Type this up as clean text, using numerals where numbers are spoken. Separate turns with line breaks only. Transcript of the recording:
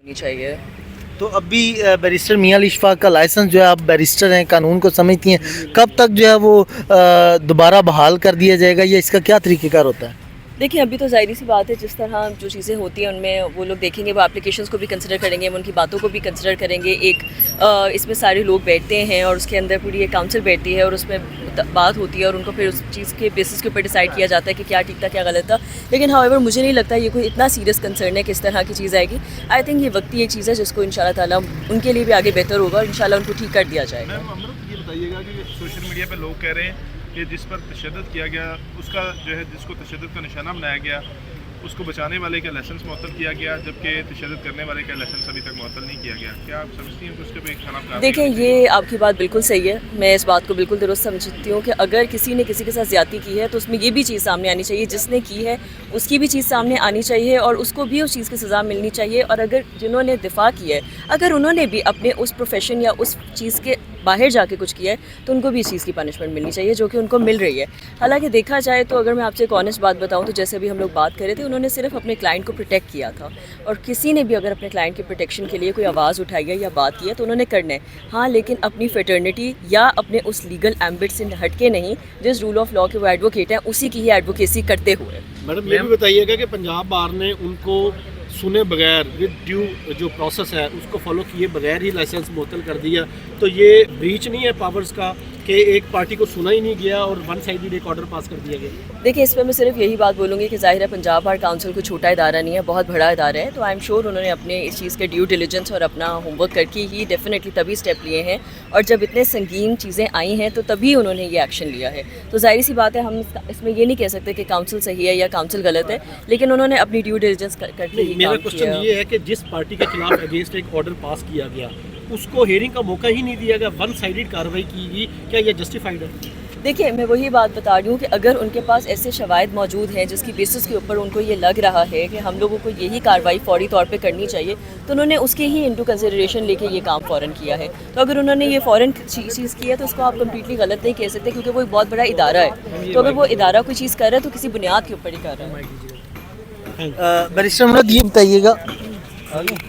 ہونی چاہیے.
تو ابھی بیرسٹر میاں علی اشفاق کا لائسنس جو ہے، آپ بیرسٹر ہیں، قانون کو سمجھتی ہیں، کب تک جو ہے وہ دوبارہ بحال کر دیا جائے گا، یا اس کا کیا طریقہ کار ہوتا ہے؟
دیکھیں ابھی تو ظاہری سی بات ہے، جس طرح جو چیزیں ہوتی ہیں ان میں وہ لوگ دیکھیں گے، وہ اپلیکیشنز کو بھی کنسیڈر کریں گے، ان کی باتوں کو بھی کنسیڈر کریں گے. ایک اس میں سارے لوگ بیٹھتے ہیں اور اس کے اندر پوری ایک کاؤنسل بیٹھتی ہے اور اس میں بات ہوتی ہے اور ان کو پھر اس چیز کے بیسس کے اوپر ڈیسائیڈ کیا جاتا ہے کہ کیا ٹھیک تھا کیا غلط تھا. لیکن ہاؤیور مجھے نہیں لگتا یہ کوئی اتنا سیریس کنسرن ہے کہ اس طرح کی چیز آئے گی. آئی تھنک یہ وقتی ایک چیز ہے جس کو ان شاء اللہ تعالیٰ ان کے لیے بھی آگے بہتر ہوگا، ان شاء اللہ ان کو ٹھیک کر دیا جائے گا.
میم امرت یہ بتائیے گا کہ سوشل میڈیا پہ لوگ کہہ رہے ہیں کہ جس پر تشدد کیا گیا اس کا جو ہے، جس کو تشدد کا نشانہ بنایا گیا، اس کو بچانے والے کا لائسنس معطل کیا گیا، جبکہ تشدد کرنے والے کا لائسنس ابھی تک معطل نہیں کیا گیا. کیا آپ سمجھتی ہیں کہ اس کے بھی خلاف کارروائی؟
دیکھیں یہ آپ کی بات بالکل صحیح ہے، میں اس بات کو بالکل درست سمجھتی ہوں کہ اگر کسی نے کسی کے ساتھ زیادتی کی ہے تو اس میں یہ بھی چیز سامنے آنی چاہیے، جس نے کی ہے اس کی بھی چیز سامنے آنی چاہیے اور اس کو بھی اس چیز کی سزا ملنی چاہیے. اور اگر جنہوں نے دفاع کی ہے، اگر انہوں نے بھی اپنے اس پروفیشن یا اس چیز کے باہر جا کے کچھ کیا ہے تو ان کو بھی اس چیز کی پنشمنٹ ملنی چاہیے جو کہ ان کو مل رہی ہے. حالانکہ دیکھا جائے تو اگر میں آپ سے ایک آنیسٹ بات بتاؤں تو جیسے بھی ہم لوگ بات کر رہے تھے، انہوں نے صرف اپنے کلائنٹ کو پروٹیکٹ کیا تھا، اور کسی نے بھی اگر اپنے کلائنٹ کے پروٹیکشن کے لیے کوئی آواز اٹھائی ہے یا بات کی ہے تو انہوں نے کرنا ہے. ہاں لیکن اپنی فیٹرنیٹی یا اپنے اس لیگل ایمبٹ سے ہٹ کے نہیں، جس رول آف لاء کے وہ ایڈوکیٹ ہیں اسی کی ہی ایڈوکیسی کرتے ہوئے.
میڈم یہ بھی بتائیے گا کہ پنجاب بار نے ان کو سنے بغیر ود ڈیو جو پروسیس ہے اس کو فالو کیے بغیر ہی لائسنس معطل کر دیا، تو یہ بریچ نہیں ہے پاورز کا کہ ایک پارٹی کو سنا ہی نہیں گیا اور ون سائیڈڈ ایک آرڈر پاس کر دیا گیا؟
دیکھیں اس پہ میں صرف یہی بات بولوں گی کہ ظاہر ہے پنجاب بار کاؤنسل کوئی چھوٹا ادارہ نہیں ہے، بہت بڑا ادارہ ہے. تو آئی ایم شیور انہوں نے اپنے اس چیز کے ڈیو ڈیلیجنس اور اپنا ہوم ورک کر کے ہی ڈیفینیٹلی تبھی اسٹیپ لیے ہیں، اور جب اتنے سنگین چیزیں آئی ہیں تو تبھی انہوں نے یہ ایکشن لیا ہے. تو ظاہری سی بات ہے ہم اس میں یہ نہیں کہہ سکتے کہ کاؤنسل صحیح ہے یا کاؤنسل غلط ہے، لیکن انہوں نے اپنی ڈیو ڈیلیجنس کر کے ہی
میرا
کام
کوشچن
کیا.
یہ ہے کہ جس پارٹی کے خلاف اگینسٹ ایک آرڈر پاس کیا گیا اس کو ہیئرنگ کا موقع ہی نہیں دیا گیا، ون سائیڈڈ کارروائی کی گئی، کیا یہ جسٹیفائڈ ہے؟
دیکھیں میں وہی بات بتا رہی ہوں کہ اگر ان کے پاس ایسے شواہد موجود ہیں جس کی بیسس کے اوپر ان کو یہ لگ رہا ہے کہ ہم لوگوں کو یہی کارروائی فوری طور پہ کرنی چاہیے، تو انہوں نے اس کے ہی انٹو کنسیڈریشن لے کے یہ کام فوراً کیا ہے. تو اگر انہوں نے یہ فوراً چیز کی ہے تو اس کو آپ کمپلیٹلی غلط نہیں کہہ سکتے، کیونکہ وہ ایک بہت بڑا ادارہ ہے. تو اگر وہ ادارہ کوئی چیز کر رہا ہے تو کسی بنیاد کے اوپر ہی کر رہا ہے.
بیرسٹر امرت یہ بتائیے گا